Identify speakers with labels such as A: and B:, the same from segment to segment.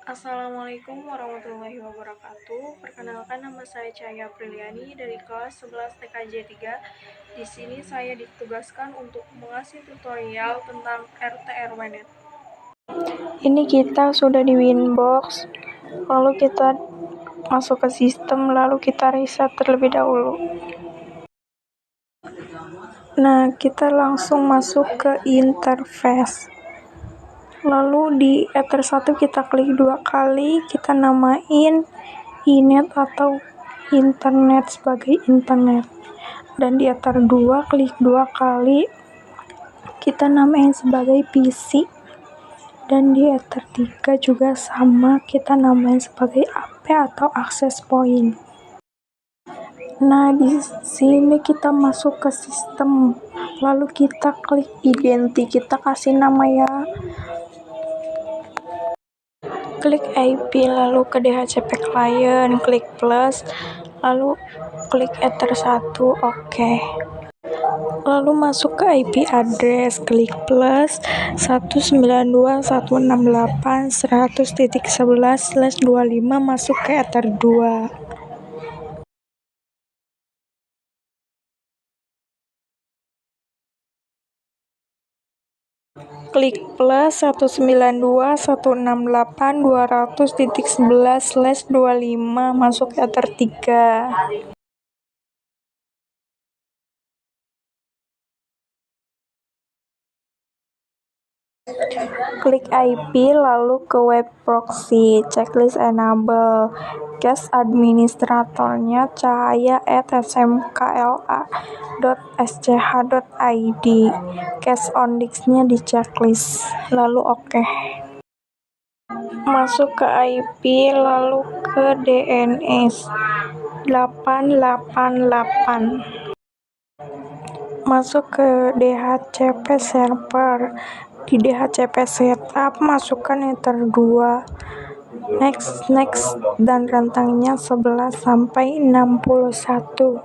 A: Assalamualaikum warahmatullahi wabarakatuh. Perkenalkan, nama saya Cahaya Apriliani dari kelas 11 TKJ 3. Di sini saya ditugaskan untuk mengasih tutorial tentang RT RW-Net. Ini kita sudah di Winbox, lalu kita masuk ke sistem, lalu kita reset terlebih dahulu. Nah, kita langsung masuk ke interface. Lalu di Ether 1 kita klik 2 kali, kita namain iNet atau internet sebagai internet. Dan di Ether 2 klik 2 kali, kita namain sebagai PC. Dan di Ether 3 juga sama, kita namain sebagai AP atau access point. Nah, di sini kita masuk ke sistem, lalu kita klik identi, kita kasih nama ya. Klik IP, lalu ke DHCP client, klik plus, lalu klik Ether 1, oke. Lalu masuk ke IP address, klik plus 192.168.100.11/25, masuk ke Ether 2. Klik plus 192.168.200.11/25, masuk ke Ether 3. Klik IP, lalu ke web proxy, checklist enable, cache administratornya cahaya@smkla.sch.id, cache on disk-nya di checklist, lalu oke. Masuk ke IP, lalu ke DNS 888. Masuk ke DHCP server. Di DHCP setup, masukkan Ether 2. Next, dan rentangnya 11-61.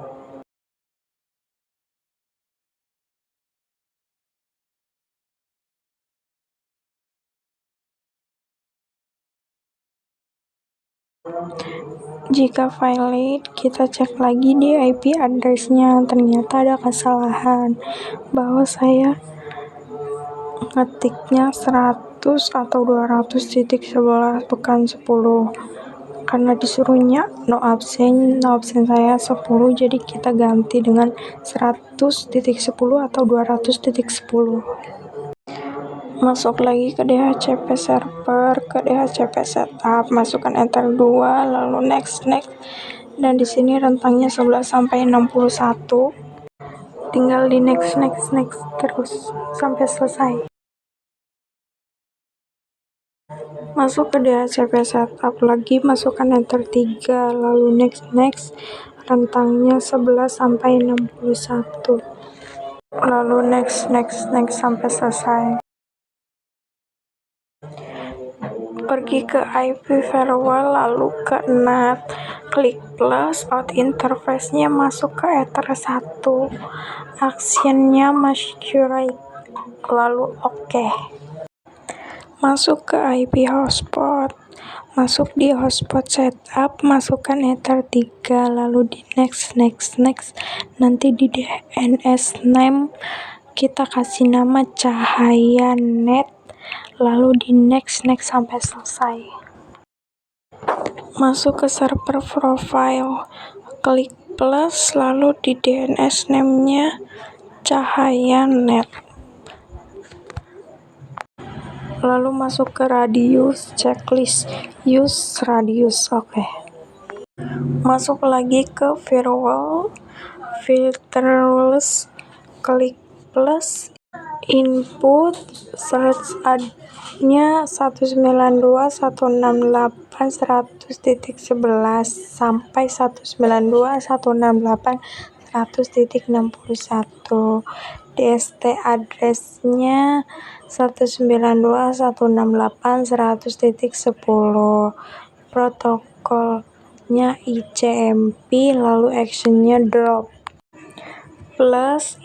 A: Jika valid, kita cek lagi di IP address-nya. Ternyata ada kesalahan bahwa saya ngetiknya 100 atau 200.11 bukan 10, karena disuruhnya no absen saya 10, jadi kita ganti dengan 100.10 atau 200.10. Masuk lagi ke DHCP server, ke DHCP setup, masukkan Ether 2, lalu next, dan di sini rentangnya 11-61. Tinggal di next terus sampai selesai. Masuk ke DHCP setup lagi, masukkan Ether 3, lalu next, rentangnya 11-61. Lalu next sampai selesai. Pergi ke IP firewall, lalu ke NAT, klik plus, out interface-nya masuk ke Ether 1, actionnya masquerade, lalu oke. Masuk ke IP hotspot, masuk di hotspot setup, masukkan Ether 3, lalu di next, nanti di DNS name kita kasih nama CahayaNet, lalu di next sampai selesai. Masuk ke server profile, klik plus, lalu di DNS name-nya CahayaNet, lalu masuk ke radius, checklist use radius, oke. Masuk lagi ke firewall, filters, klik plus, input, search ad-nya 192.168.100.11 sampai 192.168.100.61. DST address-nya 192.168.100.10. Protokolnya ICMP, lalu action-nya drop. Plus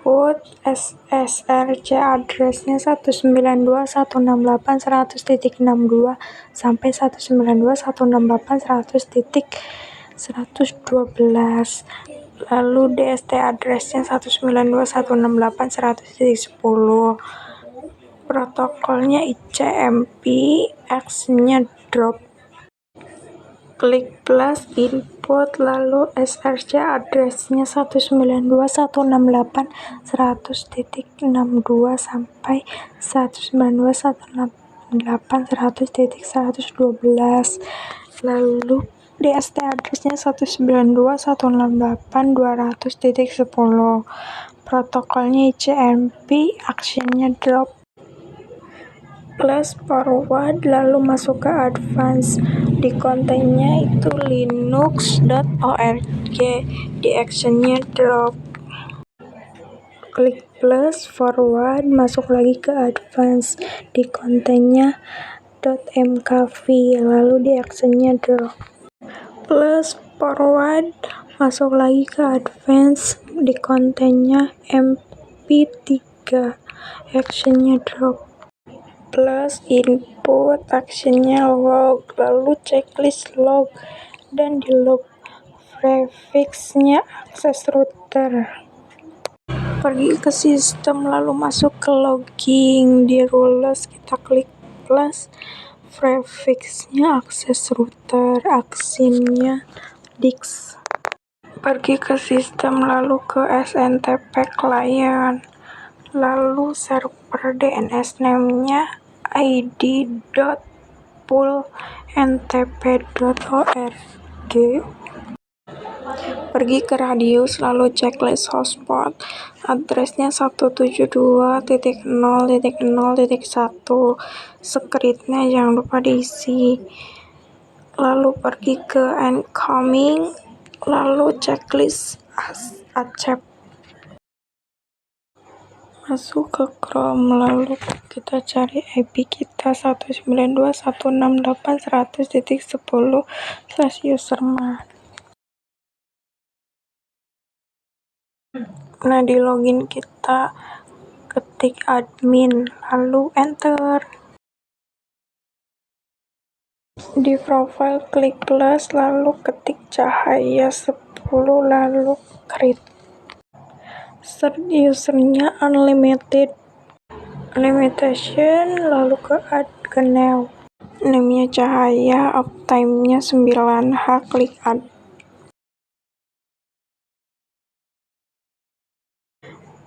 A: input SSRC address-nya 192.168.100.62 sampai 192.168.100.112. Lalu DST address-nya 192.168.100.10. Protokolnya ICMP, X-nya drop. Klik plus input, lalu SRC address-nya 192.168.100.62 sampai 192.168.100.112. Lalu DST address-nya 192.168.200.10. Protokolnya ICMP, action-nya drop. Plus forward, lalu masuk ke advance. Di kontennya itu linux.org, di action-nya drop. Klik plus forward, masuk lagi ke advance. Di kontennya .mkv, lalu di action-nya drop. Plus forward, masuk lagi ke advance. Di kontennya mp3, action-nya drop. Plus input, actionnya log, lalu checklist log, dan di log prefix-nya akses router. Pergi ke sistem, lalu masuk ke logging. Di rules kita klik plus, prefix-nya akses router, action-nya dix. Pergi ke sistem, lalu ke SNTP client, lalu server DNS name-nya id.poolntp.org. Pergi ke radius, lalu checklist hotspot, address-nya 172.0.0.1, script-nya jangan lupa diisi. Lalu pergi ke incoming, lalu checklist accept. Masuk ke Chrome, lalu kita cari IP kita 192.168.100.10/username. Nah, di login kita ketik admin, lalu enter. Di profile klik plus, lalu ketik cahaya 10, lalu create. Set usernya unlimited, limitation, lalu ke add ke new. Name-nya cahaya, uptime-nya 9H, klik add.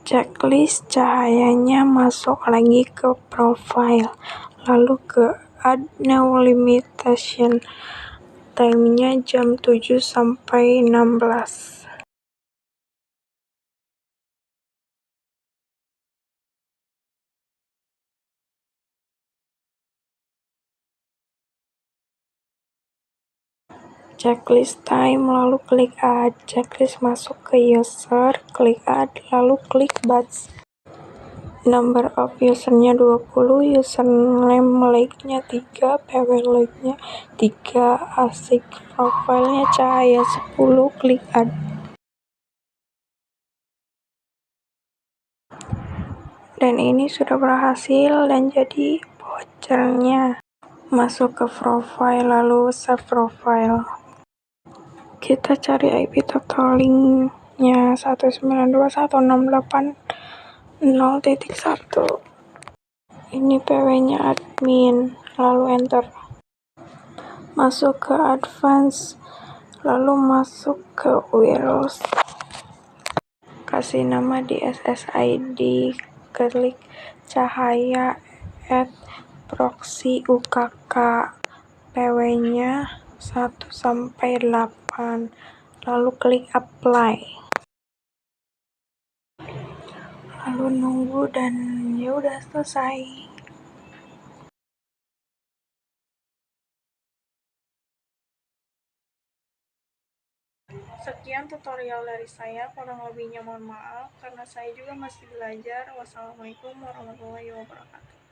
A: Checklist cahayanya masuk lagi ke profile, lalu ke add new limitation, time-nya jam 7 sampai 16. Checklist time, lalu klik add. Checklist masuk ke user, klik add, lalu klik batch. Number of usernya 20, username like-nya 3, pw like-nya 3, asik profilnya cahaya 10, klik add. Dan ini sudah berhasil dan jadi vouchernya. Masuk ke profile, lalu save profile. Kita cari IP totalingnya 192.168.0.1. Ini pw-nya admin, lalu enter. Masuk ke advance, lalu masuk ke wireless. Kasih nama di SSID, klik cahaya add proxy UKK, pw-nya 1 sampai 8, lalu klik apply, lalu nunggu dan ya udah selesai. Sekian tutorial dari saya, kurang lebihnya mohon maaf karena saya juga masih belajar. Wassalamualaikum warahmatullahi wabarakatuh.